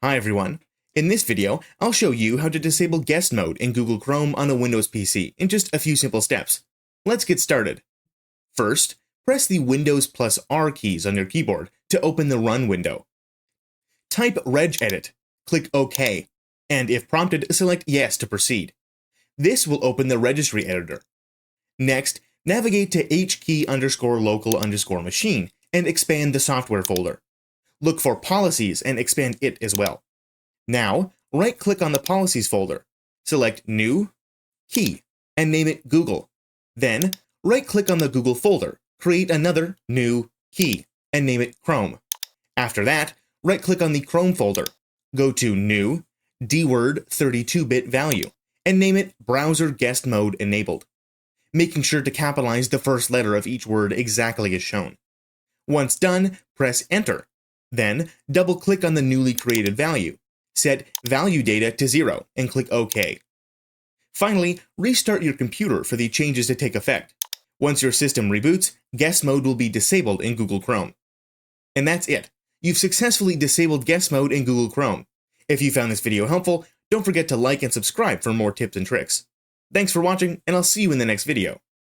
Hi everyone. In this video, I'll show you how to disable guest mode in Google Chrome on a Windows PC in just a few simple steps. Let's get started. First, press the Windows plus R keys on your keyboard to open the Run window. Type regedit, click OK, and if prompted, select Yes to proceed. This will open the registry editor. Next, navigate to hkey_local_machine and expand the software folder. Look for Policies and expand it as well. Now, right-click on the Policies folder, select New, Key, and name it Google. Then, right-click on the Google folder, create another New, Key, and name it Chrome. After that, right-click on the Chrome folder, go to New, DWORD 32-bit value, and name it Browser Guest Mode Enabled, making sure to capitalize the first letter of each word exactly as shown. Once done, press Enter. Then, double-click on the newly created value. Set value data to 0 and click OK. Finally, restart your computer for the changes to take effect. Once your system reboots, guest mode will be disabled in Google Chrome. And that's it. You've successfully disabled guest mode in Google Chrome. If you found this video helpful, don't forget to like and subscribe for more tips and tricks. Thanks for watching, and I'll see you in the next video.